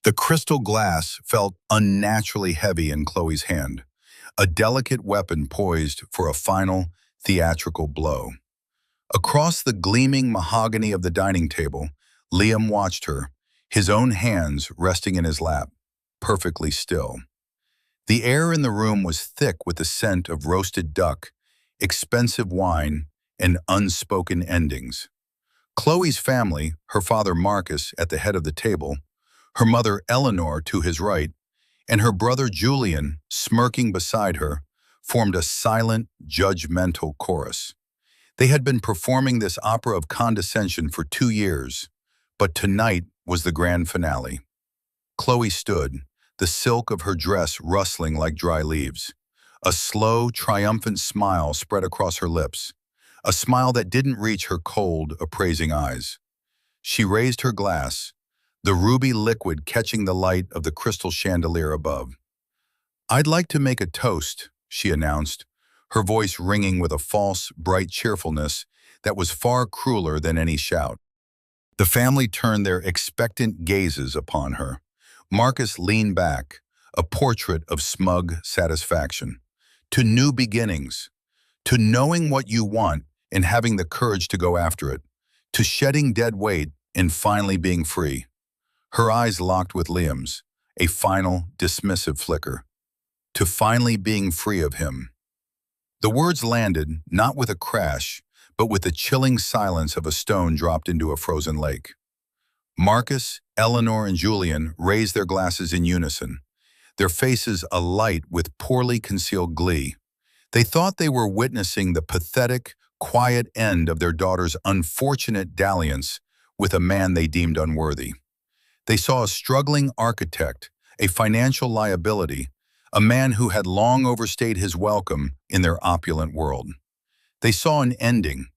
The crystal glass felt unnaturally heavy in Chloe's hand, a delicate weapon poised for a final, theatrical blow. Across the gleaming mahogany of the dining table, Liam watched her, his own hands resting in his lap, perfectly still. The air in the room was thick with the scent of roasted duck, expensive wine, and unspoken endings. Chloe's family, her father Marcus at the head of the table, her mother Eleanor to his right, and her brother Julian, smirking beside her, formed a silent, judgmental chorus. They had been performing this opera of condescension for 2 years, but tonight was the grand finale. Chloe stood, the silk of her dress rustling like dry leaves. A slow, triumphant smile spread across her lips, a smile that didn't reach her cold, appraising eyes. She raised her glass, the ruby liquid catching the light of the crystal chandelier above. "I'd like to make a toast," she announced, her voice ringing with a false, bright cheerfulness that was far crueler than any shout. The family turned their expectant gazes upon her. Marcus leaned back, a portrait of smug satisfaction. To new beginnings, to knowing what you want and having the courage to go after it, to shedding dead weight and finally being free. Her eyes locked with Liam's, a final, dismissive flicker. To finally being free of him. The words landed, not with a crash, but with the chilling silence of a stone dropped into a frozen lake. Marcus, Eleanor, and Julian raised their glasses in unison, their faces alight with poorly concealed glee. They thought they were witnessing the pathetic, quiet end of their daughter's unfortunate dalliance with a man they deemed unworthy. They saw a struggling architect, a financial liability, a man who had long overstayed his welcome in their opulent world. They saw an ending.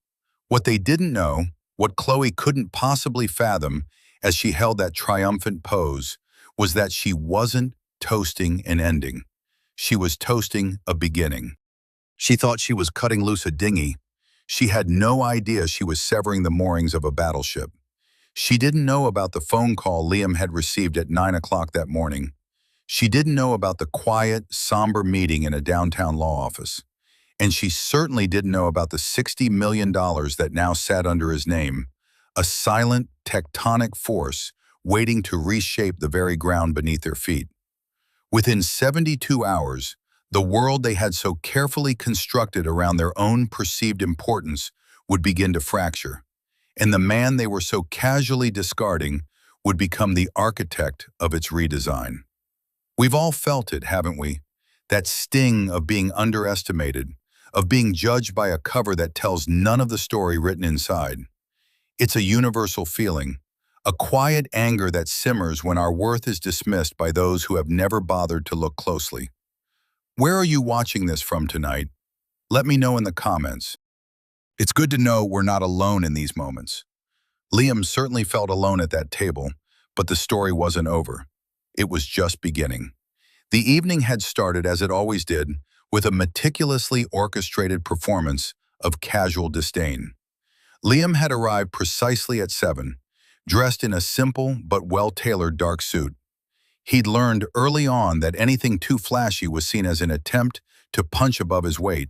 What they didn't know, what Chloe couldn't possibly fathom as she held that triumphant pose, was that she wasn't toasting an ending. She was toasting a beginning. She thought she was cutting loose a dinghy. She had no idea she was severing the moorings of a battleship. She didn't know about the phone call Liam had received at 9 o'clock that morning. She didn't know about the quiet, somber meeting in a downtown law office. And she certainly didn't know about the $60 million that now sat under his name, a silent, tectonic force waiting to reshape the very ground beneath their feet. Within 72 hours, the world they had so carefully constructed around their own perceived importance would begin to fracture, and the man they were so casually discarding would become the architect of its redesign. We've all felt it, haven't we? That sting of being underestimated, of being judged by a cover that tells none of the story written inside. It's a universal feeling, a quiet anger that simmers when our worth is dismissed by those who have never bothered to look closely. Where are you watching this from tonight? Let me know in the comments. It's good to know we're not alone in these moments. Liam certainly felt alone at that table, but the story wasn't over. It was just beginning. The evening had started as it always did, with a meticulously orchestrated performance of casual disdain. Liam had arrived precisely at 7, dressed in a simple but well-tailored dark suit. He'd learned early on that anything too flashy was seen as an attempt to punch above his weight,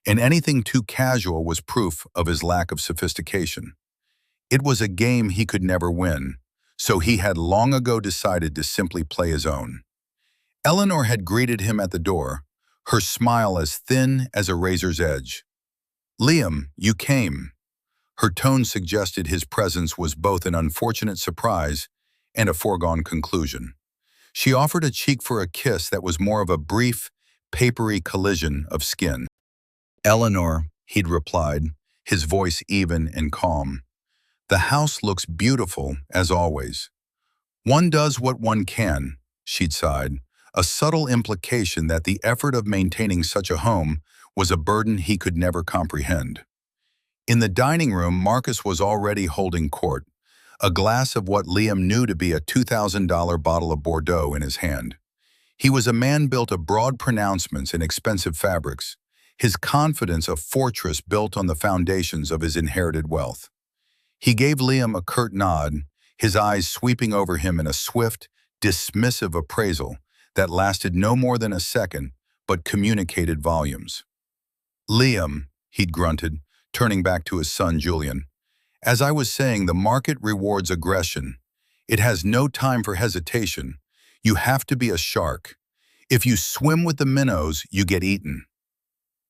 and anything too casual was proof of his lack of sophistication. It was a game he could never win, so he had long ago decided to simply play his own. Eleanor had greeted him at the door, her smile as thin as a razor's edge. "Liam, you came." Her tone suggested his presence was both an unfortunate surprise and a foregone conclusion. She offered a cheek for a kiss that was more of a brief, papery collision of skin. "Eleanor," he'd replied, his voice even and calm. "The house looks beautiful, as always." "One does what one can," she'd sighed, a subtle implication that the effort of maintaining such a home was a burden he could never comprehend. In the dining room, Marcus was already holding court, a glass of what Liam knew to be a $2,000 bottle of Bordeaux in his hand. He was a man built of broad pronouncements and expensive fabrics, his confidence a fortress built on the foundations of his inherited wealth. He gave Liam a curt nod, his eyes sweeping over him in a swift, dismissive appraisal that lasted no more than a second, but communicated volumes. "Liam," he'd grunted, turning back to his son Julian. "As I was saying, the market rewards aggression. It has no time for hesitation. You have to be a shark. If you swim with the minnows, you get eaten."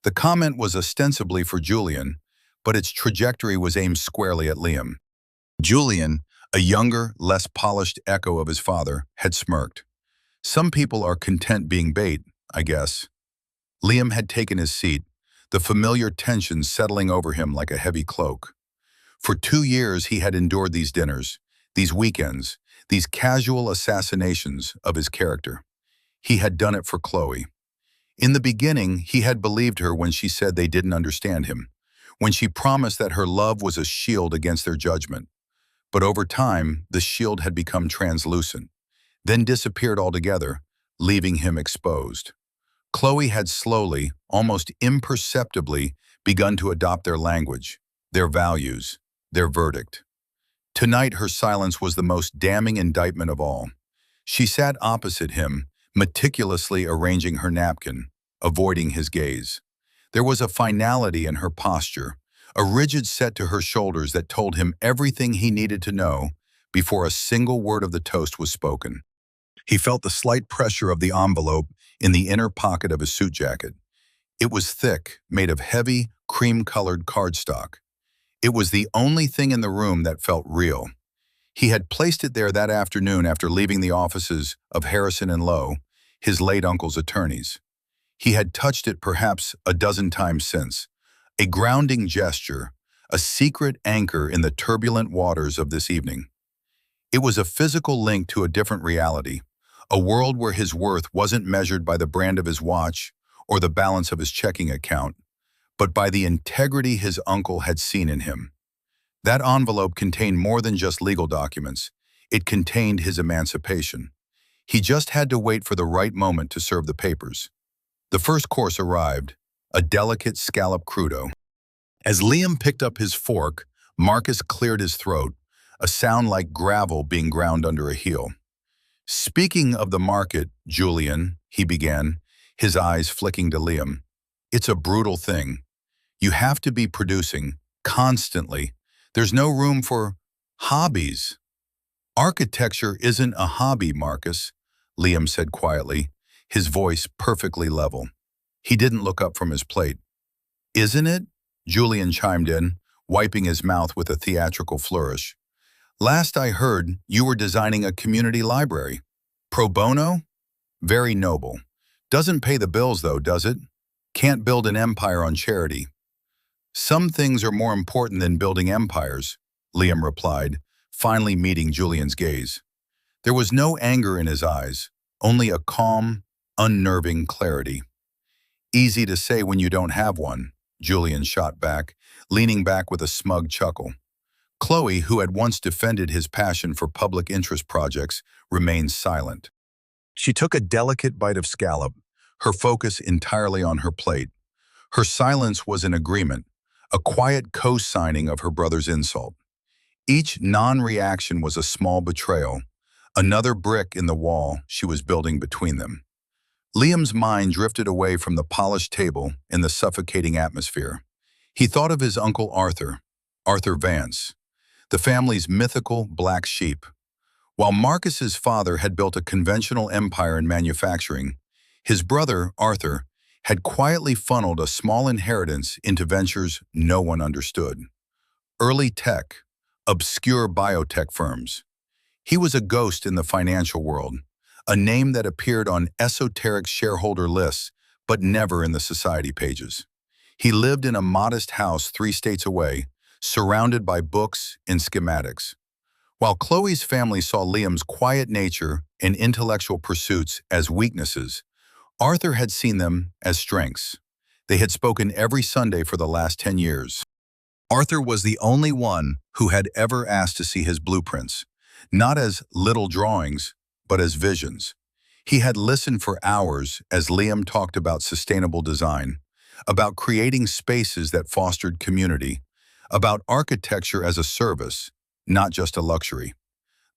The comment was ostensibly for Julian, but its trajectory was aimed squarely at Liam. Julian, a younger, less polished echo of his father, had smirked. "Some people are content being bait, I guess." Liam had taken his seat, the familiar tension settling over him like a heavy cloak. For 2 years he had endured these dinners, these weekends, these casual assassinations of his character. He had done it for Chloe. In the beginning, he had believed her when she said they didn't understand him, when she promised that her love was a shield against their judgment. But over time, the shield had become translucent, then disappeared altogether, leaving him exposed. Chloe had slowly, almost imperceptibly, begun to adopt their language, their values, their verdict. Tonight her silence was the most damning indictment of all. She sat opposite him, meticulously arranging her napkin, avoiding his gaze. There was a finality in her posture, a rigid set to her shoulders that told him everything he needed to know before a single word of the toast was spoken. He felt the slight pressure of the envelope in the inner pocket of his suit jacket. It was thick, made of heavy, cream-colored cardstock. It was the only thing in the room that felt real. He had placed it there that afternoon after leaving the offices of Harrison and Lowe, his late uncle's attorneys. He had touched it perhaps a dozen times since, a grounding gesture, a secret anchor in the turbulent waters of this evening. It was a physical link to a different reality, a world where his worth wasn't measured by the brand of his watch or the balance of his checking account, but by the integrity his uncle had seen in him. That envelope contained more than just legal documents. It contained his emancipation. He just had to wait for the right moment to serve the papers. The first course arrived, a delicate scallop crudo. As Liam picked up his fork, Marcus cleared his throat, a sound like gravel being ground under a heel. "Speaking of the market, Julian," he began, his eyes flicking to Liam, "it's a brutal thing. You have to be producing, constantly. There's no room for hobbies." "Architecture isn't a hobby, Marcus," Liam said quietly, his voice perfectly level. He didn't look up from his plate. "Isn't it?" Julian chimed in, wiping his mouth with a theatrical flourish. "Last I heard, you were designing a community library. Pro bono? Very noble. Doesn't pay the bills though, does it? Can't build an empire on charity." "Some things are more important than building empires," Liam replied, finally meeting Julian's gaze. There was no anger in his eyes, only a calm, unnerving clarity. "Easy to say when you don't have one," Julian shot back, leaning back with a smug chuckle. Chloe, who had once defended his passion for public interest projects, remained silent. She took a delicate bite of scallop, her focus entirely on her plate. Her silence was an agreement, a quiet co-signing of her brother's insult. Each non-reaction was a small betrayal, another brick in the wall she was building between them. Liam's mind drifted away from the polished table in the suffocating atmosphere. He thought of his uncle Arthur, Arthur Vance, the family's mythical black sheep. While Marcus's father had built a conventional empire in manufacturing, his brother, Arthur, had quietly funneled a small inheritance into ventures no one understood. Early tech, obscure biotech firms. He was a ghost in the financial world, a name that appeared on esoteric shareholder lists, but never in the society pages. He lived in a modest house 3 states away, surrounded by books and schematics. While Chloe's family saw Liam's quiet nature and intellectual pursuits as weaknesses, Arthur had seen them as strengths. They had spoken every Sunday for the last 10 years. Arthur was the only one who had ever asked to see his blueprints, not as little drawings, but as visions. He had listened for hours as Liam talked about sustainable design, about creating spaces that fostered community, about architecture as a service, not just a luxury.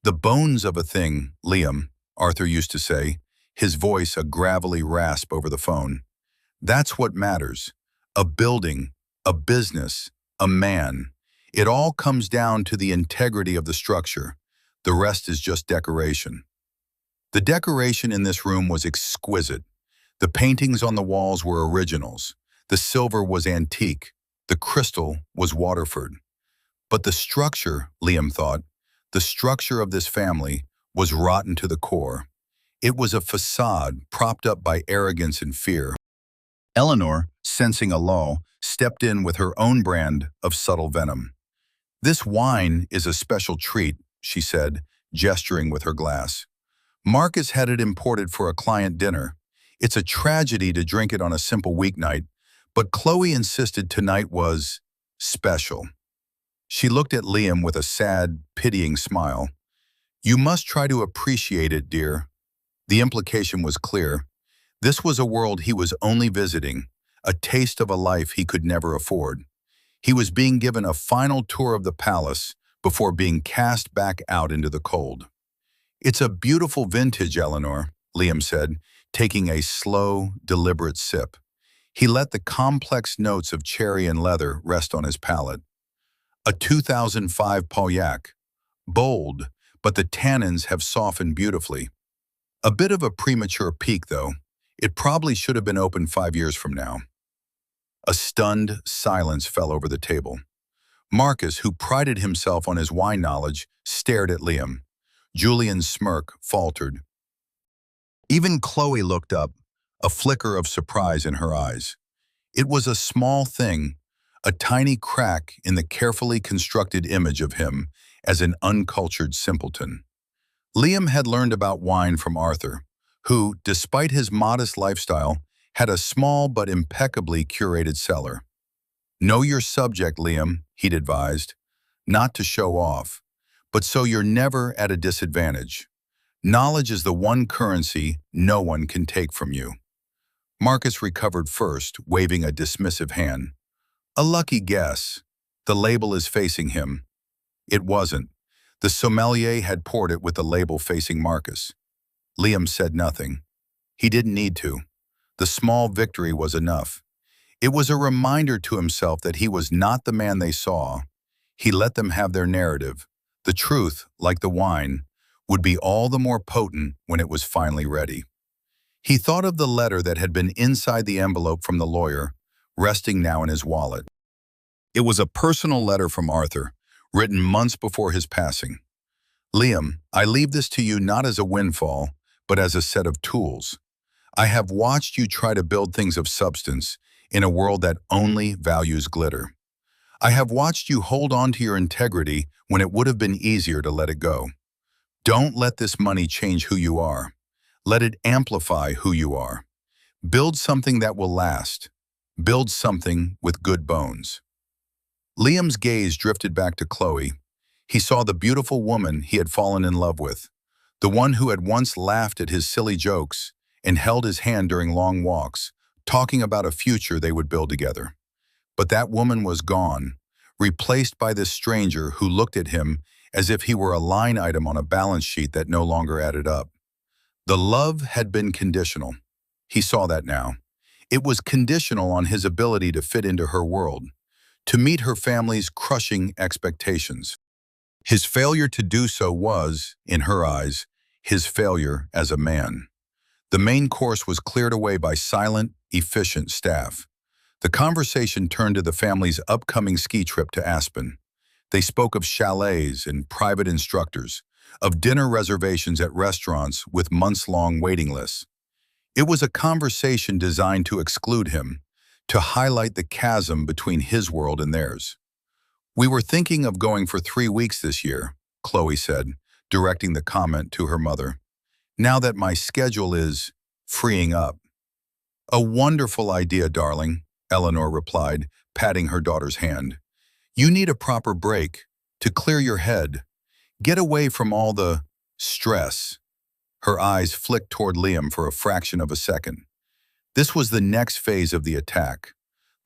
The bones of a thing, Liam, Arthur used to say, his voice a gravelly rasp over the phone. That's what matters. A building, a business, a man. It all comes down to the integrity of the structure. The rest is just decoration. The decoration in this room was exquisite. The paintings on the walls were originals. The silver was antique. The crystal was Waterford. But the structure, Liam thought, the structure of this family was rotten to the core. It was a facade propped up by arrogance and fear. Eleanor, sensing a lull, stepped in with her own brand of subtle venom. "This wine is a special treat," she said, gesturing with her glass. "Marcus had it imported for a client dinner. It's a tragedy to drink it on a simple weeknight, but Chloe insisted tonight was special." She looked at Liam with a sad, pitying smile. "You must try to appreciate it, dear." The implication was clear. This was a world he was only visiting, a taste of a life he could never afford. He was being given a final tour of the palace before being cast back out into the cold. "It's a beautiful vintage, Eleanor," Liam said, taking a slow, deliberate sip. He let the complex notes of cherry and leather rest on his palate. "A 2005 Pauillac. Bold, but the tannins have softened beautifully. A bit of a premature peak, though. It probably should have been open 5 years from now." A stunned silence fell over the table. Marcus, who prided himself on his wine knowledge, stared at Liam. Julian's smirk faltered. Even Chloe looked up, a flicker of surprise in her eyes. It was a small thing, a tiny crack in the carefully constructed image of him as an uncultured simpleton. Liam had learned about wine from Arthur, who, despite his modest lifestyle, had a small but impeccably curated cellar. "Know your subject, Liam," he'd advised. "Not to show off, but so you're never at a disadvantage. Knowledge is the one currency no one can take from you." Marcus recovered first, waving a dismissive hand. "A lucky guess. The label is facing him." It wasn't. The sommelier had poured it with the label facing Marcus. Liam said nothing. He didn't need to. The small victory was enough. It was a reminder to himself that he was not the man they saw. He let them have their narrative. The truth, like the wine, would be all the more potent when it was finally ready. He thought of the letter that had been inside the envelope from the lawyer, resting now in his wallet. It was a personal letter from Arthur, written months before his passing. "Liam, I leave this to you not as a windfall, but as a set of tools. I have watched you try to build things of substance in a world that only values glitter. I have watched you hold on to your integrity when it would have been easier to let it go. Don't let this money change who you are. Let it amplify who you are. Build something that will last. Build something with good bones." Liam's gaze drifted back to Chloe. He saw the beautiful woman he had fallen in love with, the one who had once laughed at his silly jokes and held his hand during long walks, talking about a future they would build together. But that woman was gone, replaced by this stranger who looked at him as if he were a line item on a balance sheet that no longer added up. The love had been conditional. He saw that now. It was conditional on his ability to fit into her world, to meet her family's crushing expectations. His failure to do so was, in her eyes, his failure as a man. The main course was cleared away by silent, efficient staff. The conversation turned to the family's upcoming ski trip to Aspen. They spoke of chalets and private instructors, of dinner reservations at restaurants with months-long waiting lists. It was a conversation designed to exclude him, to highlight the chasm between his world and theirs. "We were thinking of going for 3 weeks this year," Chloe said, directing the comment to her mother. "Now that my schedule is freeing up." "A wonderful idea, darling," Eleanor replied, patting her daughter's hand. "You need a proper break, to clear your head. Get away from all the stress." Her eyes flicked toward Liam for a fraction of a second. This was the next phase of the attack,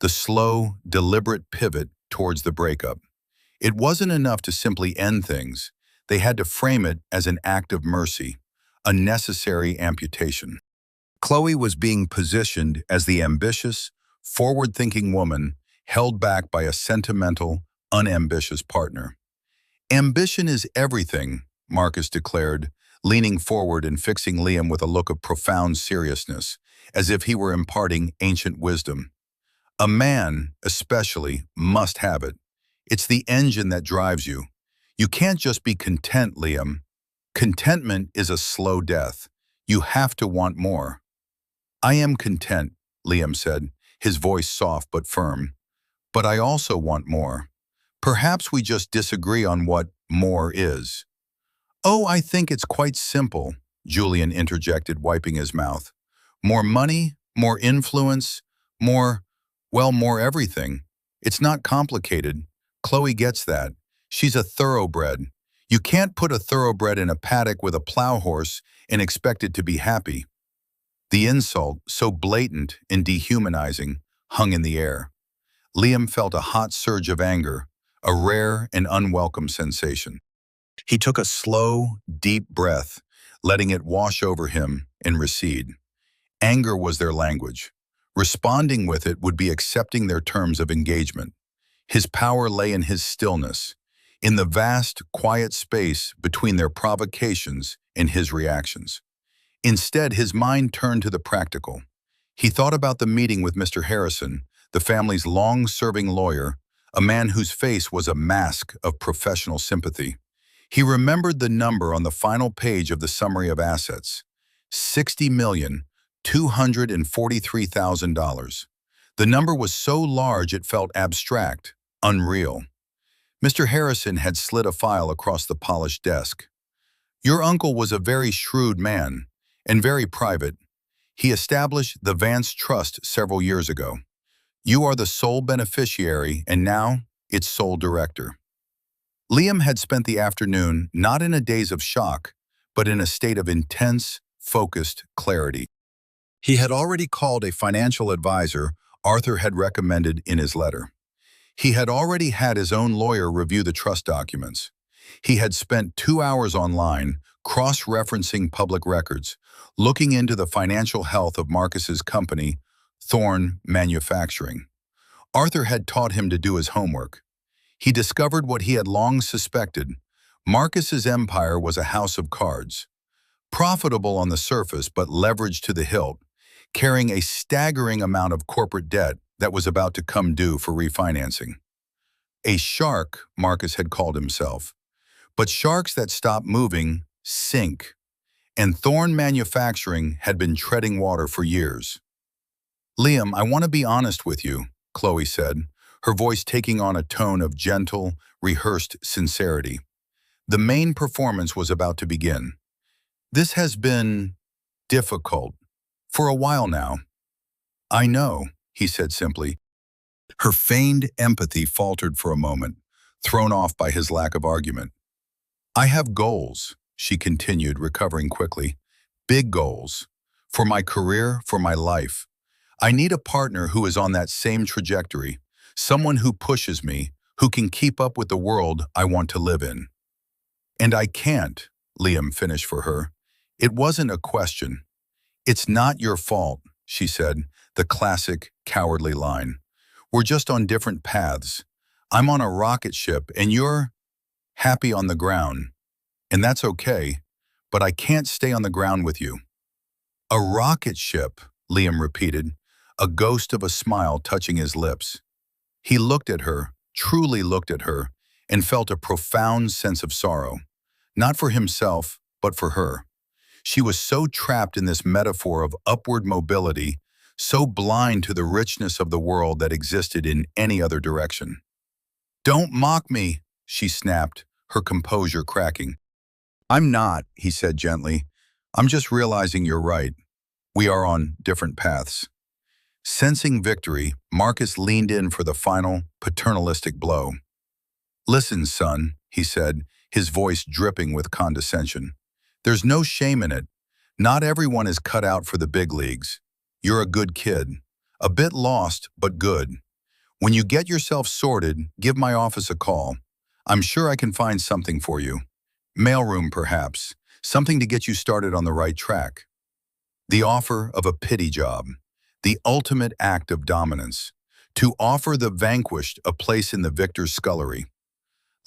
the slow, deliberate pivot towards the breakup. It wasn't enough to simply end things. They had to frame it as an act of mercy, a necessary amputation. Chloe was being positioned as the ambitious, forward-thinking woman held back by a sentimental, unambitious partner. Ambition is everything, Marcus declared, leaning forward and fixing Liam with a look of profound seriousness, as if he were imparting ancient wisdom. A man, especially, must have it. It's the engine that drives you. You can't just be content, Liam. Contentment is a slow death. You have to want more. I am content, Liam said, his voice soft but firm. But I also want more. Perhaps we just disagree on what more is. Oh, I think it's quite simple, Julian interjected, wiping his mouth. More money, more influence, more everything. It's not complicated. Chloe gets that. She's a thoroughbred. You can't put a thoroughbred in a paddock with a plow horse and expect it to be happy. The insult, so blatant and dehumanizing, hung in the air. Liam felt a hot surge of anger, a rare and unwelcome sensation. He took a slow, deep breath, letting it wash over him and recede. Anger was their language. Responding with it would be accepting their terms of engagement. His power lay in his stillness, in the vast, quiet space between their provocations and his reactions. Instead, his mind turned to the practical. He thought about the meeting with Mr. Harrison, the family's long-serving lawyer, a man whose face was a mask of professional sympathy. He remembered the number on the final page of the summary of assets, $60,243,000. The number was so large it felt abstract, unreal. Mr. Harrison had slid a file across the polished desk. Your uncle was a very shrewd man, and very private. He established the Vance Trust several years ago. You are the sole beneficiary, and now its sole director. Liam had spent the afternoon not in a daze of shock, but in a state of intense, focused clarity. He had already called a financial advisor Arthur had recommended in his letter. He had already had his own lawyer review the trust documents. He had spent 2 hours online, cross-referencing public records, looking into the financial health of Marcus's company, Thorne Manufacturing. Arthur had taught him to do his homework. He discovered what he had long suspected. Marcus's empire was a house of cards. Profitable on the surface but leveraged to the hilt, carrying a staggering amount of corporate debt that was about to come due for refinancing. A shark, Marcus had called himself. But sharks that stop moving sink, and Thorne Manufacturing had been treading water for years. Liam, I want to be honest with you, Chloe said, her voice taking on a tone of gentle, rehearsed sincerity. The main performance was about to begin. This has been difficult for a while now. I know, he said simply. Her feigned empathy faltered for a moment, thrown off by his lack of argument. I have goals, she continued, recovering quickly. Big goals. For my career, for my life. I need a partner who is on that same trajectory, someone who pushes me, who can keep up with the world I want to live in. And I can't, Liam finished for her. It wasn't a question. It's not your fault, she said, the classic, cowardly line. We're just on different paths. I'm on a rocket ship and you're happy on the ground. And that's okay, but I can't stay on the ground with you. A rocket ship, Liam repeated, a ghost of a smile touching his lips. He looked at her, truly looked at her, and felt a profound sense of sorrow. Not for himself, but for her. She was so trapped in this metaphor of upward mobility, so blind to the richness of the world that existed in any other direction. Don't mock me, she snapped, her composure cracking. I'm not, he said gently. I'm just realizing you're right. We are on different paths. Sensing victory, Marcus leaned in for the final, paternalistic blow. Listen, son, he said, his voice dripping with condescension. There's no shame in it. Not everyone is cut out for the big leagues. You're a good kid. A bit lost, but good. When you get yourself sorted, give my office a call. I'm sure I can find something for you. Mailroom, perhaps. something to get you started on the right track. The offer of a pity job, the ultimate act of dominance, to offer the vanquished a place in the victor's scullery.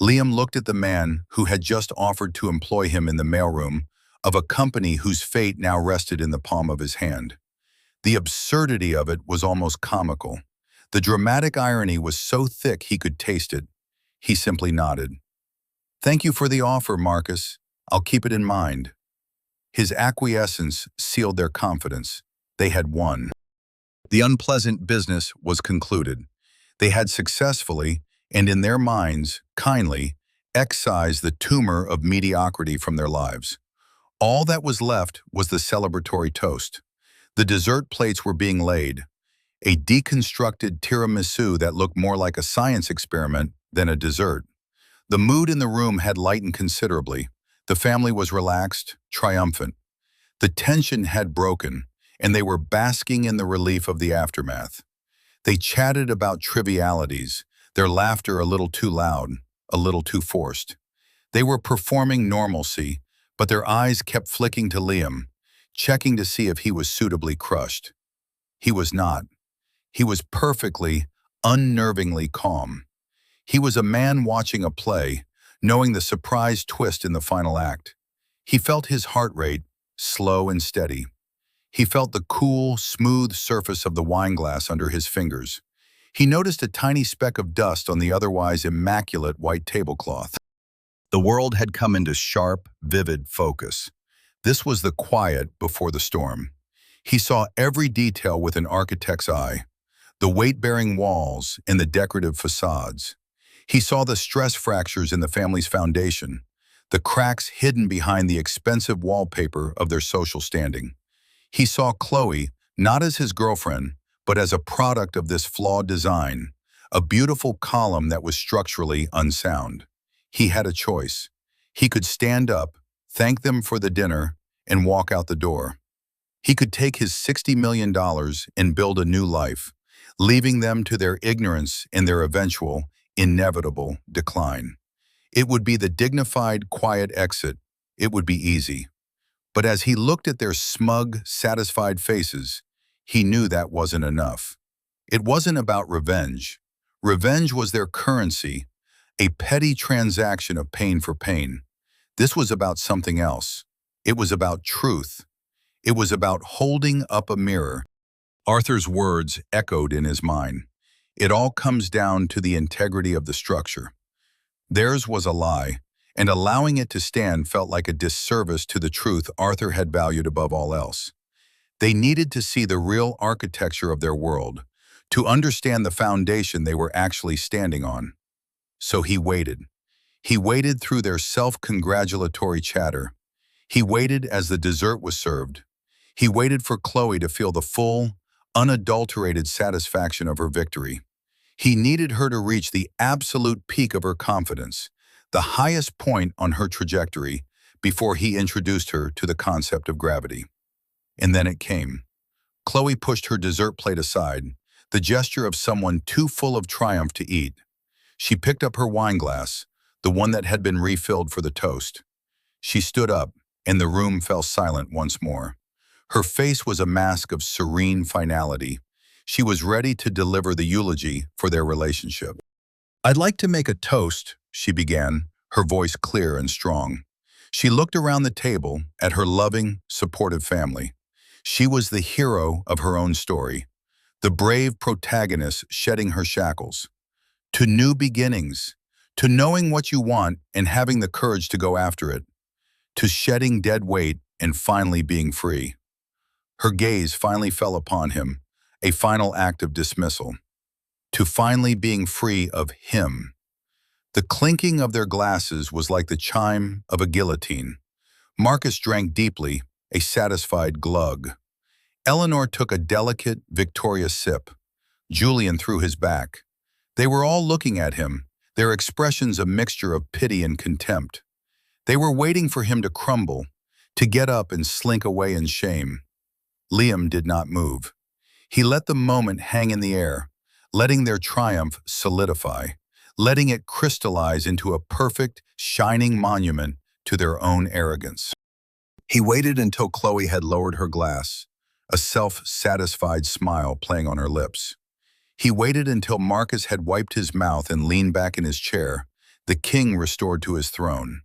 Liam looked at the man who had just offered to employ him in the mailroom of a company whose fate now rested in the palm of his hand. The absurdity of it was almost comical. The dramatic irony was so thick he could taste it. He simply nodded. "Thank you for the offer, Marcus. I'll keep it in mind." His acquiescence sealed their confidence. They had won. The unpleasant business was concluded. They had successfully, and in their minds, kindly, excised the tumor of mediocrity from their lives. All that was left was the celebratory toast. The dessert plates were being laid, a deconstructed tiramisu that looked more like a science experiment than a dessert. The mood in the room had lightened considerably. The family was relaxed, triumphant. The tension had broken, and they were basking in the relief of the aftermath. They chatted about trivialities, their laughter a little too loud, a little too forced. They were performing normalcy, but their eyes kept flicking to Liam, checking to see if he was suitably crushed. He was not. He was perfectly, unnervingly calm. He was a man watching a play, knowing the surprise twist in the final act. He felt his heart rate, slow and steady. He felt the cool, smooth surface of the wine glass under his fingers. He noticed a tiny speck of dust on the otherwise immaculate white tablecloth. The world had come into sharp, vivid focus. This was the quiet before the storm. He saw every detail with an architect's eye, the weight-bearing walls and the decorative facades. He saw the stress fractures in the family's foundation, the cracks hidden behind the expensive wallpaper of their social standing. He saw Chloe not as his girlfriend, but as a product of this flawed design, a beautiful column that was structurally unsound. He had a choice. He could stand up, thank them for the dinner, and walk out the door. He could take his $60 million and build a new life, leaving them to their ignorance and their eventual, inevitable decline. It would be the dignified, quiet exit. It would be easy. But as he looked at their smug, satisfied faces, he knew that wasn't enough. It wasn't about revenge. Revenge was their currency, a petty transaction of pain for pain. This was about something else. It was about truth. It was about holding up a mirror. Arthur's words echoed in his mind. It all comes down to the integrity of the structure. Theirs was a lie, and allowing it to stand felt like a disservice to the truth Arthur had valued above all else. They needed to see the real architecture of their world, to understand the foundation they were actually standing on. So he waited. He waited through their self-congratulatory chatter. He waited as the dessert was served. He waited for Chloe to feel the full, unadulterated satisfaction of her victory. He needed her to reach the absolute peak of her confidence, the highest point on her trajectory, before he introduced her to the concept of gravity. And then it came. Chloe pushed her dessert plate aside, the gesture of someone too full of triumph to eat. She picked up her wine glass, the one that had been refilled for the toast. She stood up, and the room fell silent once more. Her face was a mask of serene finality. She was ready to deliver the eulogy for their relationship. "I'd like to make a toast," she began, her voice clear and strong. She looked around the table at her loving, supportive family. She was the hero of her own story, the brave protagonist shedding her shackles. To new beginnings, to knowing what you want and having the courage to go after it, to shedding dead weight and finally being free. Her gaze finally fell upon him, a final act of dismissal. To finally being free of him. The clinking of their glasses was like the chime of a guillotine. Marcus drank deeply, a satisfied glug. Eleanor took a delicate, victorious sip. Julian threw his back. They were all looking at him, their expressions a mixture of pity and contempt. They were waiting for him to crumble, to get up and slink away in shame. Liam did not move. He let the moment hang in the air, letting their triumph solidify, letting it crystallize into a perfect, shining monument to their own arrogance. He waited until Chloe had lowered her glass, a self-satisfied smile playing on her lips. He waited until Marcus had wiped his mouth and leaned back in his chair, the king restored to his throne.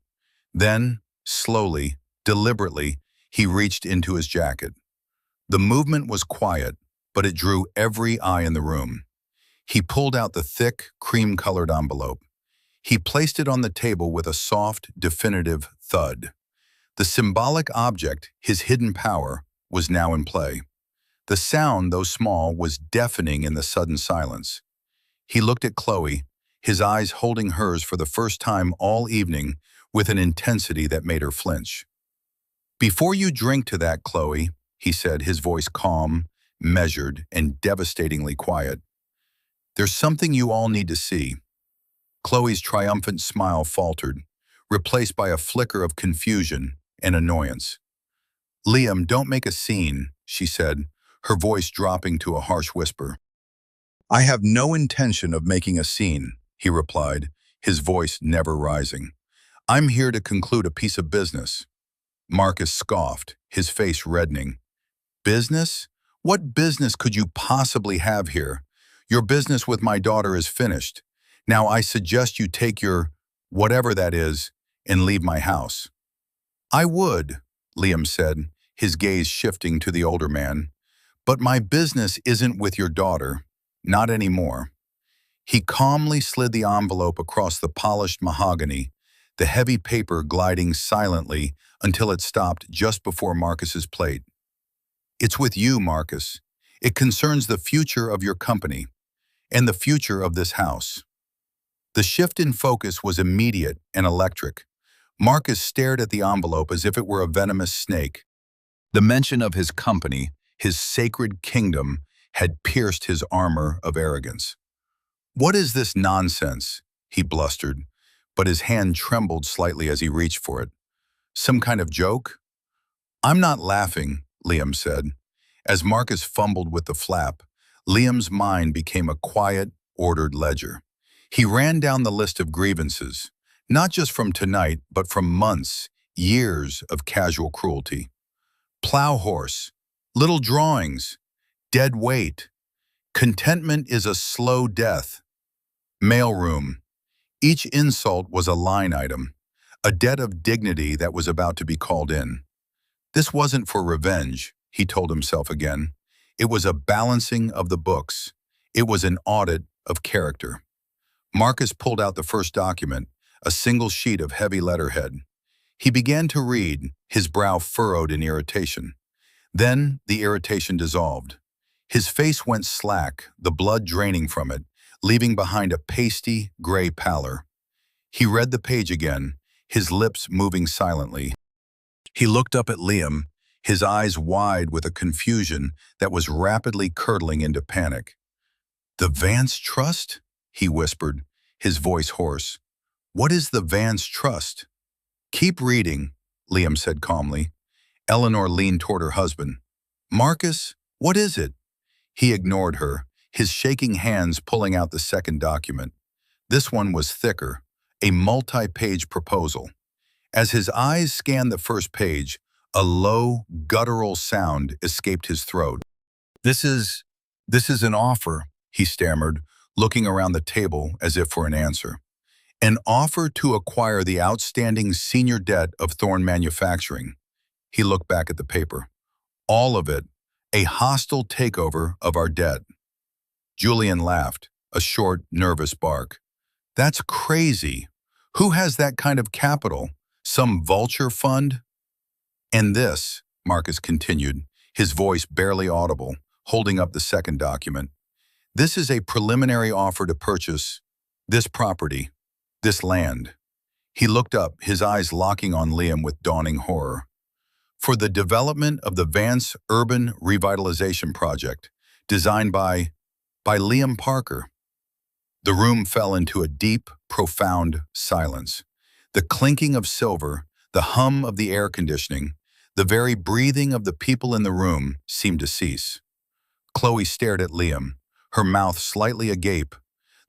Then, slowly, deliberately, he reached into his jacket. The movement was quiet, but it drew every eye in the room. He pulled out the thick, cream-colored envelope. He placed it on the table with a soft, definitive thud. The symbolic object, his hidden power, was now in play. The sound, though small, was deafening in the sudden silence. He looked at Chloe, his eyes holding hers for the first time all evening with an intensity that made her flinch. "Before you drink to that, Chloe," he said, his voice calm, measured, and devastatingly quiet, "there's something you all need to see." Chloe's triumphant smile faltered, replaced by a flicker of confusion and annoyance. "Liam, don't make a scene," she said, her voice dropping to a harsh whisper. "I have no intention of making a scene," he replied, his voice never rising. "I'm here to conclude a piece of business." Marcus scoffed, his face reddening. "Business? What business could you possibly have here? Your business with my daughter is finished. Now I suggest you take your, whatever that is, and leave my house." "I would," Liam said, his gaze shifting to the older man. "But my business isn't with your daughter. Not anymore." He calmly slid the envelope across the polished mahogany, the heavy paper gliding silently until it stopped just before Marcus's plate. "It's with you, Marcus. It concerns the future of your company and the future of this house." The shift in focus was immediate and electric. Marcus stared at the envelope as if it were a venomous snake. The mention of his company, his sacred kingdom, had pierced his armor of arrogance. "What is this nonsense?" he blustered, but his hand trembled slightly as he reached for it. "Some kind of joke?" "I'm not laughing," Liam said. As Marcus fumbled with the flap, Liam's mind became a quiet, ordered ledger. He ran down the list of grievances, not just from tonight, but from months, years of casual cruelty. Plow horse, little drawings, dead weight. Contentment is a slow death. Mailroom. Each insult was a line item, a debt of dignity that was about to be called in. This wasn't for revenge, he told himself again. It was a balancing of the books. It was an audit of character. Marcus pulled out the first document, a single sheet of heavy letterhead. He began to read, his brow furrowed in irritation. Then the irritation dissolved. His face went slack, the blood draining from it, leaving behind a pasty, gray pallor. He read the page again, his lips moving silently. He looked up at Liam, his eyes wide with a confusion that was rapidly curdling into panic. "The Vance Trust?" he whispered, his voice hoarse. "What is the Vance Trust?" "Keep reading," Liam said calmly. Eleanor leaned toward her husband. "Marcus, what is it?" He ignored her, his shaking hands pulling out the second document. This one was thicker, a multi-page proposal. As his eyes scanned the first page, a low, guttural sound escaped his throat. This is an offer," he stammered, looking around the table as if for an answer. "An offer to acquire the outstanding senior debt of Thorn Manufacturing." He looked back at the paper. "All of it, a hostile takeover of our debt." Julian laughed, a short, nervous bark. "That's crazy. Who has that kind of capital? Some vulture fund?" "And this," Marcus continued, his voice barely audible, holding up the second document. "This is a preliminary offer to purchase this property, this land." He looked up, his eyes locking on Liam with dawning horror. "For the development of the Vance Urban Revitalization Project, designed by Liam Parker." The room fell into a deep, profound silence. The clinking of silver, the hum of the air conditioning, the very breathing of the people in the room seemed to cease. Chloe stared at Liam, her mouth slightly agape,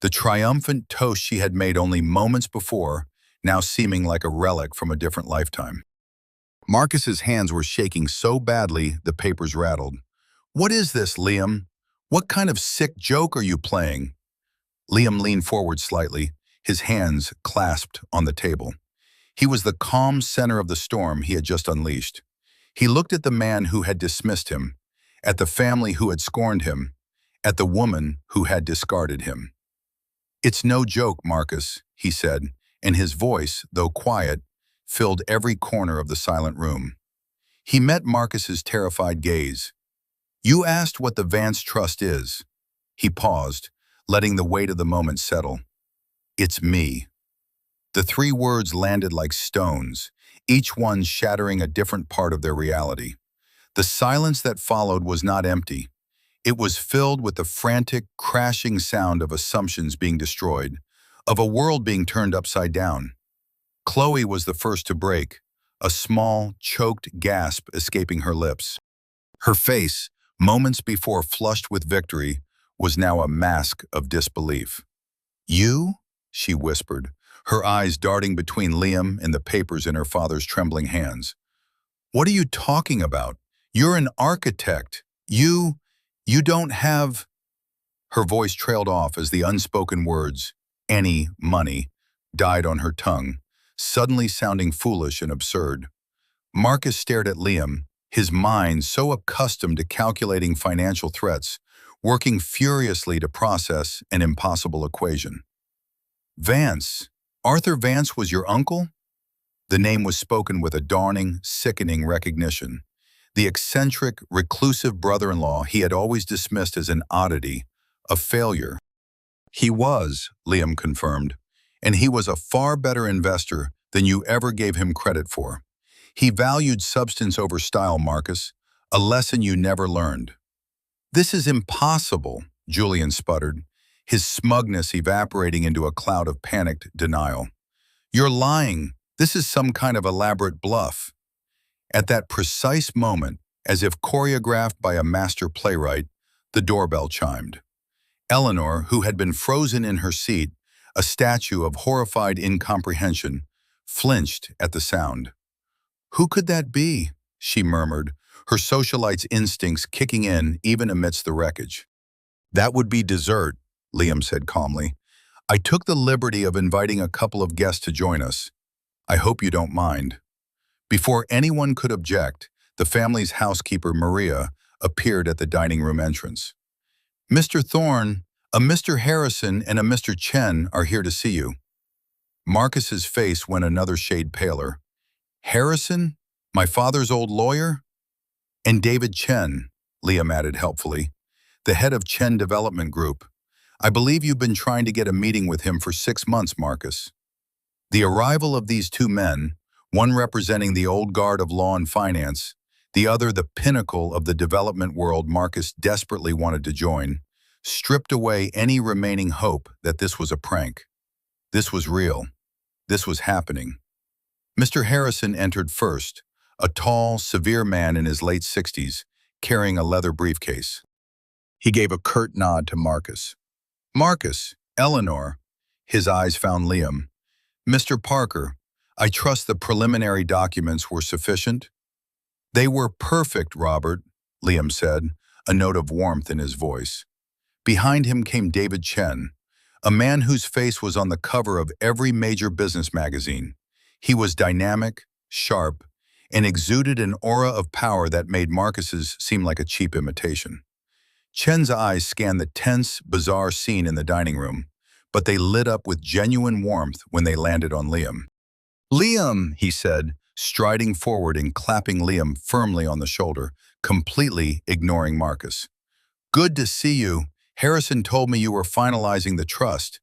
the triumphant toast she had made only moments before, now seeming like a relic from a different lifetime. Marcus's hands were shaking so badly the papers rattled. "What is this, Liam? What kind of sick joke are you playing?" Liam leaned forward slightly, his hands clasped on the table. He was the calm center of the storm he had just unleashed. He looked at the man who had dismissed him, at the family who had scorned him, at the woman who had discarded him. "It's no joke, Marcus," he said, and his voice, though quiet, filled every corner of the silent room. He met Marcus's terrified gaze. "You asked what the Vance Trust is." He paused, letting the weight of the moment settle. "It's me." The three words landed like stones, each one shattering a different part of their reality. The silence that followed was not empty. It was filled with the frantic, crashing sound of assumptions being destroyed, of a world being turned upside down. Chloe was the first to break, a small, choked gasp escaping her lips. Her face, moments before flushed with victory, was now a mask of disbelief. "You?" she whispered, her eyes darting between Liam and the papers in her father's trembling hands. "What are you talking about? You're an architect. You don't have—" Her voice trailed off as the unspoken words, "any money," died on her tongue, suddenly sounding foolish and absurd. Marcus stared at Liam, his mind so accustomed to calculating financial threats, working furiously to process an impossible equation. "Vance? Arthur Vance was your uncle?" The name was spoken with a dawning, sickening recognition. The eccentric, reclusive brother-in-law he had always dismissed as an oddity, a failure. "He was," Liam confirmed, "and he was a far better investor than you ever gave him credit for. He valued substance over style, Marcus, a lesson you never learned." "This is impossible," Julian sputtered, his smugness evaporating into a cloud of panicked denial. "You're lying. This is some kind of elaborate bluff." At that precise moment, as if choreographed by a master playwright, the doorbell chimed. Eleanor, who had been frozen in her seat, a statue of horrified incomprehension, flinched at the sound. "Who could that be?" she murmured, her socialite's instincts kicking in even amidst the wreckage. "That would be dessert," Liam said calmly. "I took the liberty of inviting a couple of guests to join us. I hope you don't mind." Before anyone could object, the family's housekeeper, Maria, appeared at the dining room entrance. "Mr. Thorne, a Mr. Harrison and a Mr. Chen are here to see you." Marcus's face went another shade paler. "Harrison? My father's old lawyer?" "And David Chen," Liam added helpfully, "the head of Chen Development Group. I believe you've been trying to get a meeting with him for 6 months, Marcus." The arrival of these two men, one representing the old guard of law and finance, the other the pinnacle of the development world Marcus desperately wanted to join, stripped away any remaining hope that this was a prank. This was real. This was happening. Mr. Harrison entered first, a tall, severe man in his late 60s, carrying a leather briefcase. He gave a curt nod to Marcus. "Marcus, Eleanor," his eyes found Liam. "Mr. Parker, I trust the preliminary documents were sufficient?" "They were perfect, Robert," Liam said, a note of warmth in his voice. Behind him came David Chen, a man whose face was on the cover of every major business magazine. He was dynamic, sharp, and exuded an aura of power that made Marcus's seem like a cheap imitation. Chen's eyes scanned the tense, bizarre scene in the dining room, but they lit up with genuine warmth when they landed on Liam. "Liam," he said, striding forward and clapping Liam firmly on the shoulder, completely ignoring Marcus. "Good to see you. Harrison told me you were finalizing the trust.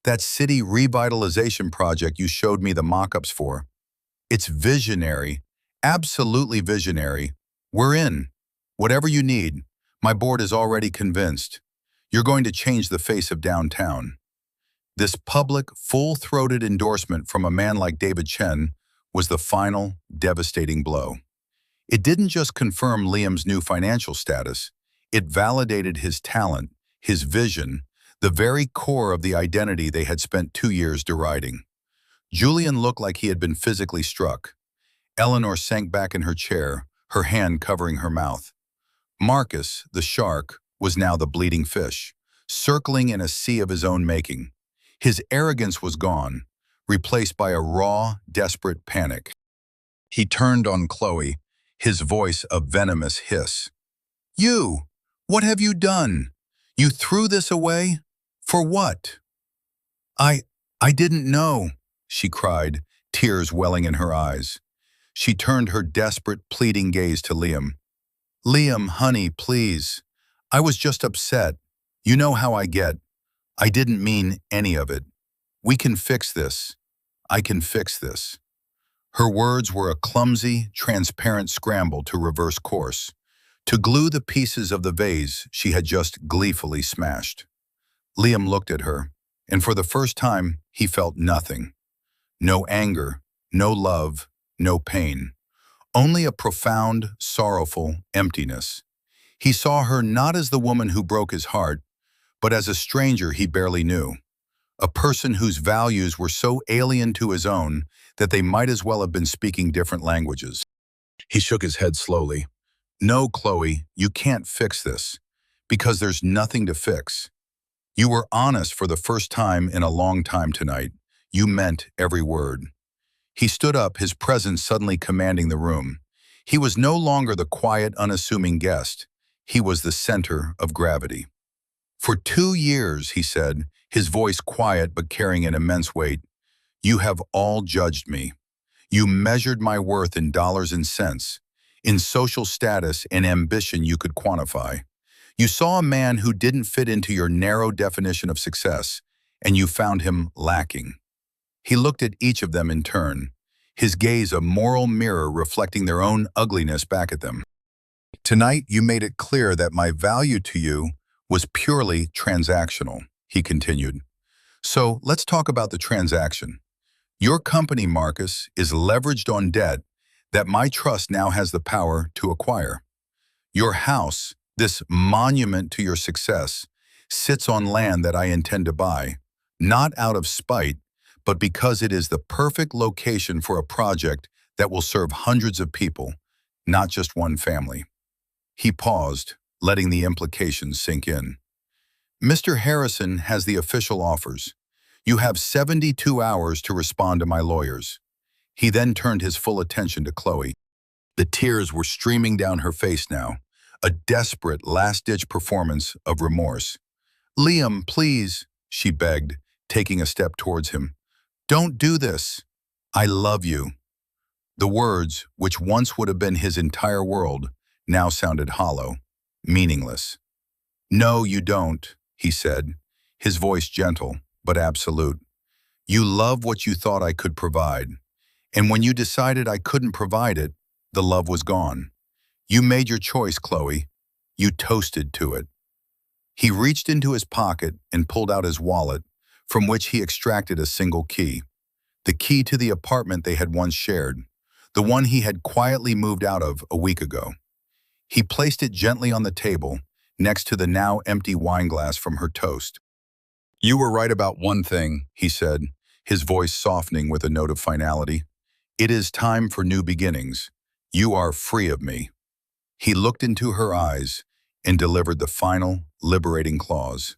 That city revitalization project you showed me the mock-ups for. It's visionary, absolutely visionary. We're in. Whatever you need. My board is already convinced. You're going to change the face of downtown." This public, full-throated endorsement from a man like David Chen was the final, devastating blow. It didn't just confirm Liam's new financial status, it validated his talent, his vision, the very core of the identity they had spent 2 years deriding. Julian looked like he had been physically struck. Eleanor sank back in her chair, her hand covering her mouth. Marcus, the shark, was now the bleeding fish, circling in a sea of his own making. His arrogance was gone, replaced by a raw, desperate panic. He turned on Chloe, his voice a venomous hiss. "You! What have you done? You threw this away? For what?" I, I didn't know," she cried, tears welling in her eyes. She turned her desperate, pleading gaze to Liam. "Liam, honey, please. I was just upset. You know how I get. I didn't mean any of it. We can fix this. I can fix this." Her words were a clumsy, transparent scramble to reverse course, to glue the pieces of the vase she had just gleefully smashed. Liam looked at her, and for the first time, he felt nothing. No anger, no love, no pain. Only a profound, sorrowful emptiness. He saw her not as the woman who broke his heart, but as a stranger he barely knew. A person whose values were so alien to his own that they might as well have been speaking different languages. He shook his head slowly. "No, Chloe, you can't fix this, because there's nothing to fix. You were honest for the first time in a long time tonight. You meant every word." He stood up, his presence suddenly commanding the room. He was no longer the quiet, unassuming guest. He was the center of gravity. "For 2 years," he said, his voice quiet but carrying an immense weight, "you have all judged me. You measured my worth in dollars and cents, in social status and ambition you could quantify. You saw a man who didn't fit into your narrow definition of success, and you found him lacking." He looked at each of them in turn, his gaze a moral mirror reflecting their own ugliness back at them. "Tonight you made it clear that my value to you was purely transactional," he continued. "So let's talk about the transaction. Your company, Marcus, is leveraged on debt that my trust now has the power to acquire. Your house, this monument to your success, sits on land that I intend to buy, not out of spite, but because it is the perfect location for a project that will serve hundreds of people, not just one family." He paused, letting the implications sink in. "Mr. Harrison has the official offers. You have 72 hours to respond to my lawyers." He then turned his full attention to Chloe. The tears were streaming down her face now, a desperate last-ditch performance of remorse. "Liam, please," she begged, taking a step towards him. "Don't do this. I love you." The words, which once would have been his entire world, now sounded hollow, meaningless. "No, you don't," he said, his voice gentle but absolute. "You love what you thought I could provide. And when you decided I couldn't provide it, the love was gone. You made your choice, Chloe. You toasted to it." He reached into his pocket and pulled out his wallet, from which he extracted a single key. The key to the apartment they had once shared, the one he had quietly moved out of a week ago. He placed it gently on the table, next to the now empty wineglass from her toast. "You were right about one thing," he said, his voice softening with a note of finality. "It is time for new beginnings. You are free of me." He looked into her eyes and delivered the final, liberating clause.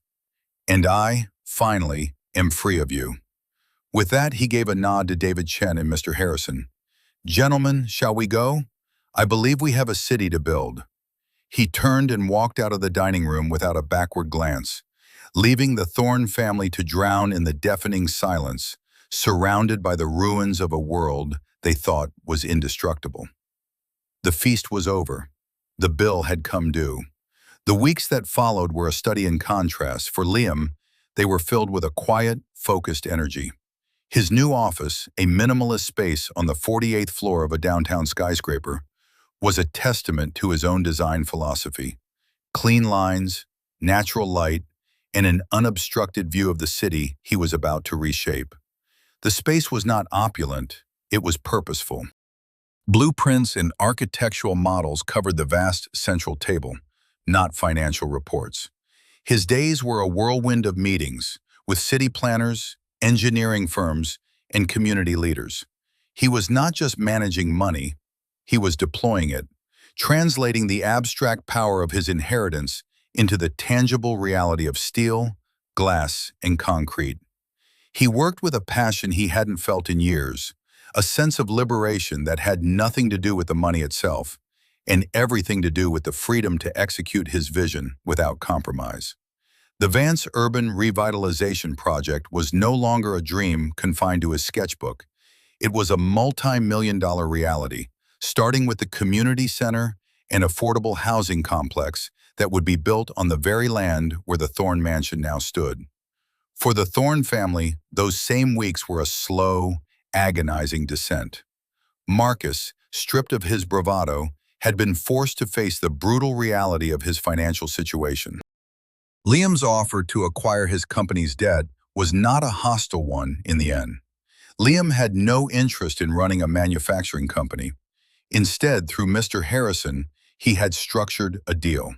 "And I, finally, am free of you." With that, he gave a nod to David Chen and Mr. Harrison. "Gentlemen, shall we go? I believe we have a city to build." He turned and walked out of the dining room without a backward glance, leaving the Thorne family to drown in the deafening silence, surrounded by the ruins of a world they thought was indestructible. The feast was over. The bill had come due. The weeks that followed were a study in contrast. For Liam, they were filled with a quiet, focused energy. His new office, a minimalist space on the 48th floor of a downtown skyscraper, was a testament to his own design philosophy. Clean lines, natural light, and an unobstructed view of the city he was about to reshape. The space was not opulent, it was purposeful. Blueprints and architectural models covered the vast central table, not financial reports. His days were a whirlwind of meetings with city planners, engineering firms, and community leaders. He was not just managing money, he was deploying it, translating the abstract power of his inheritance into the tangible reality of steel, glass, and concrete. He worked with a passion he hadn't felt in years, a sense of liberation that had nothing to do with the money itself, and everything to do with the freedom to execute his vision without compromise. The Vance Urban Revitalization Project was no longer a dream confined to his sketchbook. It was a multi-million-dollar reality, starting with the community center and affordable housing complex that would be built on the very land where the Thorne Mansion now stood. For the Thorne family, those same weeks were a slow, agonizing descent. Marcus, stripped of his bravado, had been forced to face the brutal reality of his financial situation. Liam's offer to acquire his company's debt was not a hostile one in the end. Liam had no interest in running a manufacturing company. Instead, through Mr. Harrison, he had structured a deal.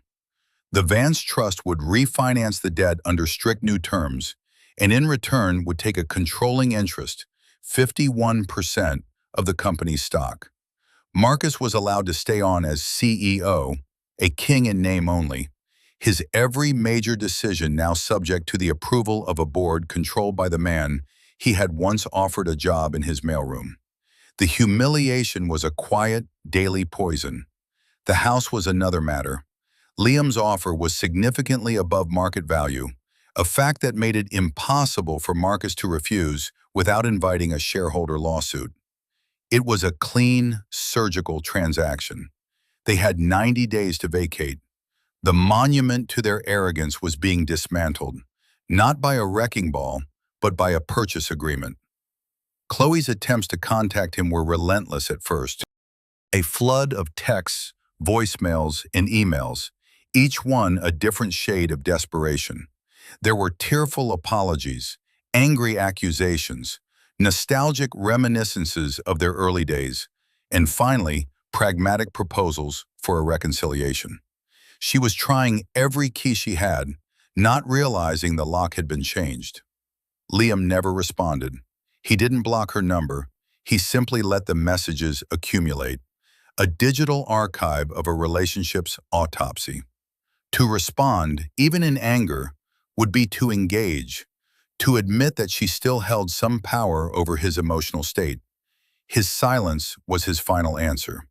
The Vance Trust would refinance the debt under strict new terms, and in return would take a controlling interest, 51% of the company's stock. Marcus was allowed to stay on as CEO, a king in name only, his every major decision now subject to the approval of a board controlled by the man he had once offered a job in his mailroom. The humiliation was a quiet, daily poison. The house was another matter. Liam's offer was significantly above market value, a fact that made it impossible for Marcus to refuse without inviting a shareholder lawsuit. It was a clean, surgical transaction. They had 90 days to vacate. The monument to their arrogance was being dismantled, not by a wrecking ball, but by a purchase agreement. Chloe's attempts to contact him were relentless at first. A flood of texts, voicemails, and emails, each one a different shade of desperation. There were tearful apologies, angry accusations, nostalgic reminiscences of their early days, and finally, pragmatic proposals for a reconciliation. She was trying every key she had, not realizing the lock had been changed. Liam never responded. He didn't block her number. He simply let the messages accumulate, a digital archive of a relationship's autopsy. To respond, even in anger, would be to engage, to admit that she still held some power over his emotional state. His silence was his final answer.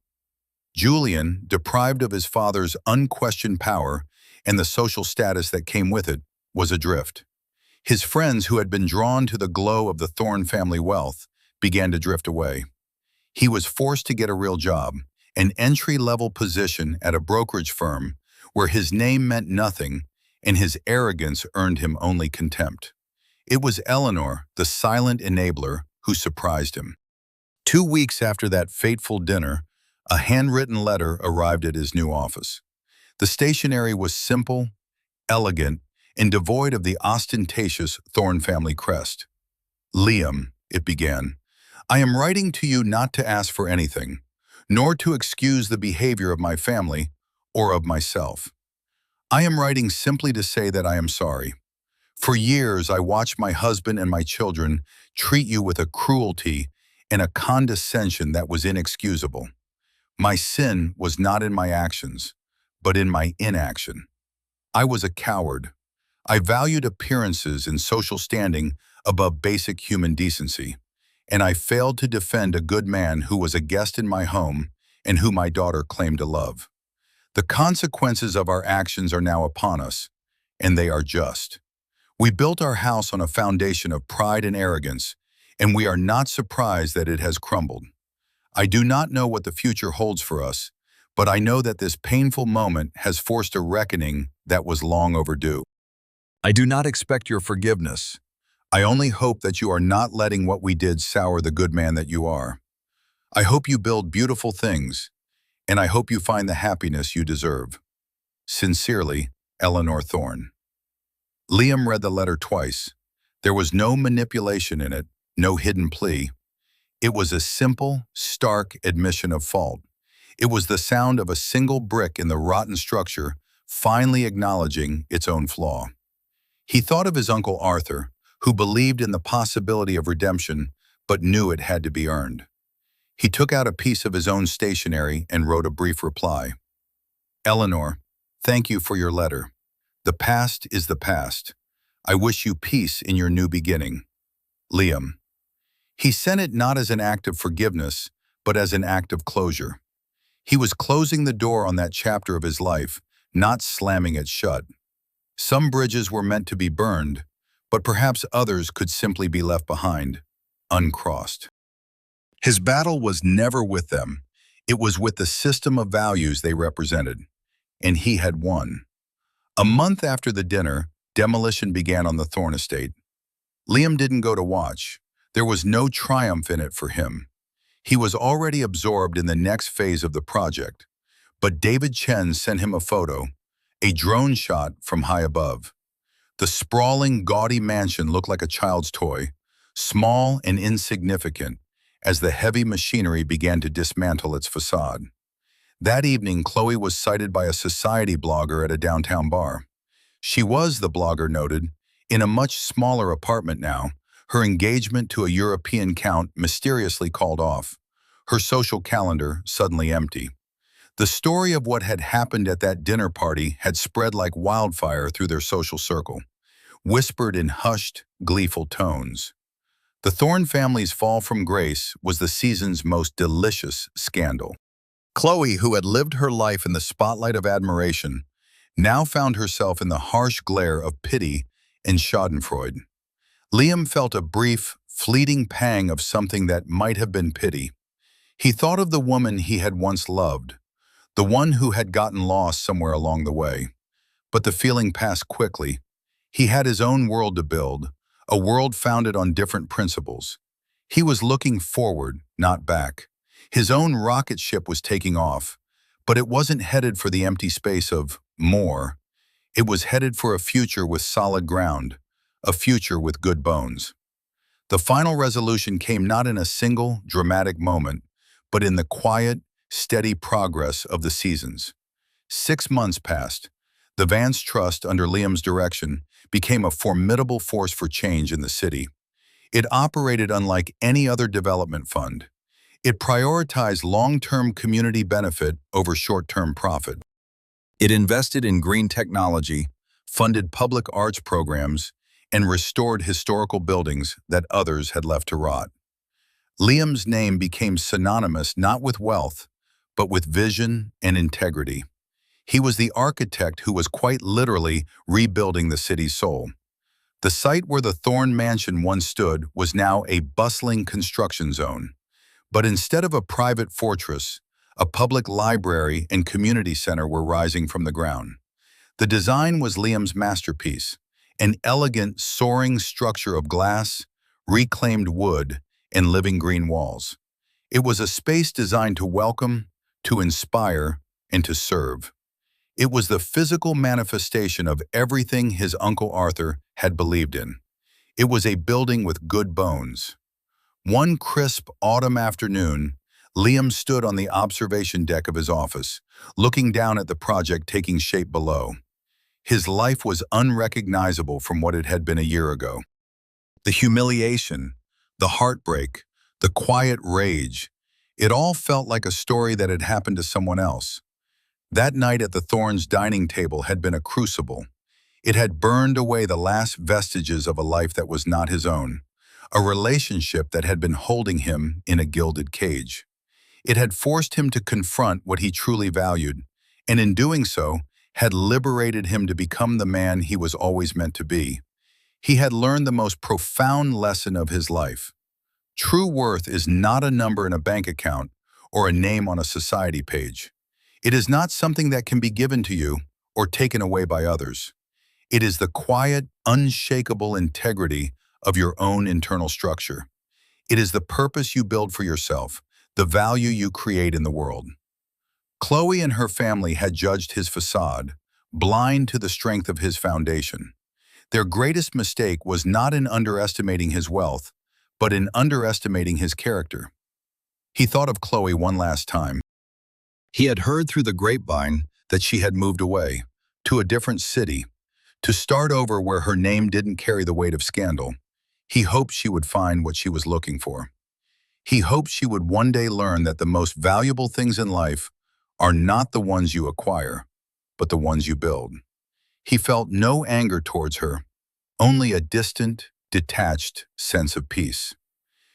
Julian, deprived of his father's unquestioned power and the social status that came with it, was adrift. His friends, who had been drawn to the glow of the Thorne family wealth, began to drift away. He was forced to get a real job, an entry-level position at a brokerage firm where his name meant nothing and his arrogance earned him only contempt. It was Eleanor, the silent enabler, who surprised him. 2 weeks after that fateful dinner, a handwritten letter arrived at his new office. The stationery was simple, elegant, and devoid of the ostentatious Thorne family crest. "Liam," it began, "I am writing to you not to ask for anything, nor to excuse the behavior of my family or of myself. I am writing simply to say that I am sorry. For years, I watched my husband and my children treat you with a cruelty and a condescension that was inexcusable. My sin was not in my actions, but in my inaction. I was a coward. I valued appearances and social standing above basic human decency, and I failed to defend a good man who was a guest in my home and who my daughter claimed to love. The consequences of our actions are now upon us, and they are just. We built our house on a foundation of pride and arrogance, and we are not surprised that it has crumbled. I do not know what the future holds for us, but I know that this painful moment has forced a reckoning that was long overdue. I do not expect your forgiveness. I only hope that you are not letting what we did sour the good man that you are. I hope you build beautiful things, and I hope you find the happiness you deserve. Sincerely, Eleanor Thorne." Liam read the letter twice. There was no manipulation in it, no hidden plea. It was a simple, stark admission of fault. It was the sound of a single brick in the rotten structure finally acknowledging its own flaw. He thought of his Uncle Arthur, who believed in the possibility of redemption but knew it had to be earned. He took out a piece of his own stationery and wrote a brief reply. Eleanor, thank you for your letter. The past is the past. I wish you peace in your new beginning. Liam. He sent it not as an act of forgiveness, but as an act of closure. He was closing the door on that chapter of his life, not slamming it shut. Some bridges were meant to be burned, but perhaps others could simply be left behind, uncrossed. His battle was never with them. It was with the system of values they represented, and he had won. A month after the dinner, demolition began on the Thorne estate. Liam didn't go to watch. There was no triumph in it for him. He was already absorbed in the next phase of the project. But David Chen sent him a photo, a drone shot from high above. The sprawling, gaudy mansion looked like a child's toy, small and insignificant, as the heavy machinery began to dismantle its facade. That evening, Chloe was sighted by a society blogger at a downtown bar. She was, the blogger noted, in a much smaller apartment now, her engagement to a European count mysteriously called off, her social calendar suddenly empty. The story of what had happened at that dinner party had spread like wildfire through their social circle, whispered in hushed, gleeful tones. The Thorne family's fall from grace was the season's most delicious scandal. Chloe, who had lived her life in the spotlight of admiration, now found herself in the harsh glare of pity and schadenfreude. Liam felt a brief, fleeting pang of something that might have been pity. He thought of the woman he had once loved, the one who had gotten lost somewhere along the way. But the feeling passed quickly. He had his own world to build, a world founded on different principles. He was looking forward, not back. His own rocket ship was taking off, but it wasn't headed for the empty space of more. It was headed for a future with solid ground, a future with good bones. The final resolution came not in a single, dramatic moment, but in the quiet, steady progress of the seasons. 6 months passed. The Vance Trust, under Liam's direction, became a formidable force for change in the city. It operated unlike any other development fund. It prioritized long-term community benefit over short-term profit. It invested in green technology, funded public arts programs, and restored historical buildings that others had left to rot. Liam's name became synonymous not with wealth, but with vision and integrity. He was the architect who was quite literally rebuilding the city's soul. The site where the Thorne mansion once stood was now a bustling construction zone. But instead of a private fortress, a public library and community center were rising from the ground. The design was Liam's masterpiece, an elegant, soaring structure of glass, reclaimed wood, and living green walls. It was a space designed to welcome, to inspire, and to serve. It was the physical manifestation of everything his Uncle Arthur had believed in. It was a building with good bones. One crisp autumn afternoon, Liam stood on the observation deck of his office, looking down at the project taking shape below. His life was unrecognizable from what it had been a year ago. The humiliation, the heartbreak, the quiet rage, it all felt like a story that had happened to someone else. That night at the Thornes' dining table had been a crucible. It had burned away the last vestiges of a life that was not his own, a relationship that had been holding him in a gilded cage. It had forced him to confront what he truly valued, and in doing so, had liberated him to become the man he was always meant to be. He had learned the most profound lesson of his life. True worth is not a number in a bank account or a name on a society page. It is not something that can be given to you or taken away by others. It is the quiet, unshakable integrity of your own internal structure. It is the purpose you build for yourself, the value you create in the world. Chloe and her family had judged his facade, blind to the strength of his foundation. Their greatest mistake was not in underestimating his wealth, but in underestimating his character. He thought of Chloe one last time. He had heard through the grapevine that she had moved away, to a different city, to start over where her name didn't carry the weight of scandal. He hoped she would find what she was looking for. He hoped she would one day learn that the most valuable things in life are not the ones you acquire, but the ones you build. He felt no anger towards her, only a distant, detached sense of peace.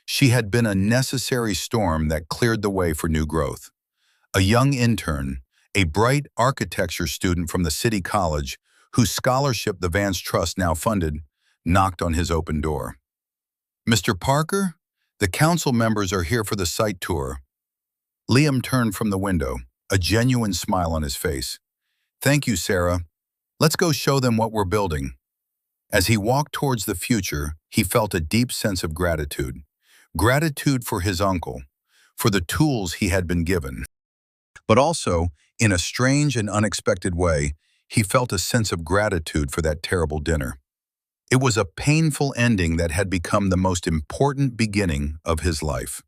She had been a necessary storm that cleared the way for new growth. A young intern, a bright architecture student from the city college, whose scholarship the Vance Trust now funded, knocked on his open door. "Mr. Parker, the council members are here for the site tour." Liam turned from the window, a genuine smile on his face. "Thank you, Sarah. Let's go show them what we're building." As he walked towards the future, he felt a deep sense of gratitude. Gratitude for his uncle, for the tools he had been given. But also, in a strange and unexpected way, he felt a sense of gratitude for that terrible dinner. It was a painful ending that had become the most important beginning of his life.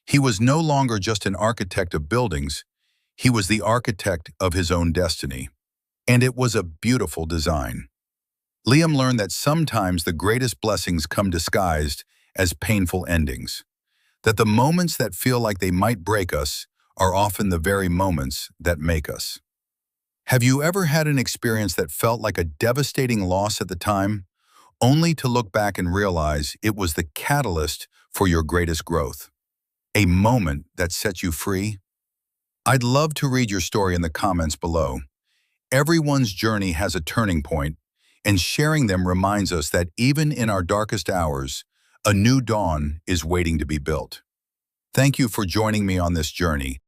He was no longer just an architect of buildings, he was the architect of his own destiny. And it was a beautiful design. Liam learned that sometimes the greatest blessings come disguised as painful endings. That the moments that feel like they might break us are often the very moments that make us. Have you ever had an experience that felt like a devastating loss at the time, only to look back and realize it was the catalyst for your greatest growth? A moment that set you free? I'd love to read your story in the comments below. Everyone's journey has a turning point, and sharing them reminds us that even in our darkest hours, a new dawn is waiting to be built. Thank you for joining me on this journey.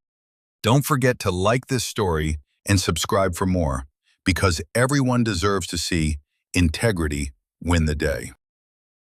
Don't forget to like this story and subscribe for more, because everyone deserves to see integrity win the day.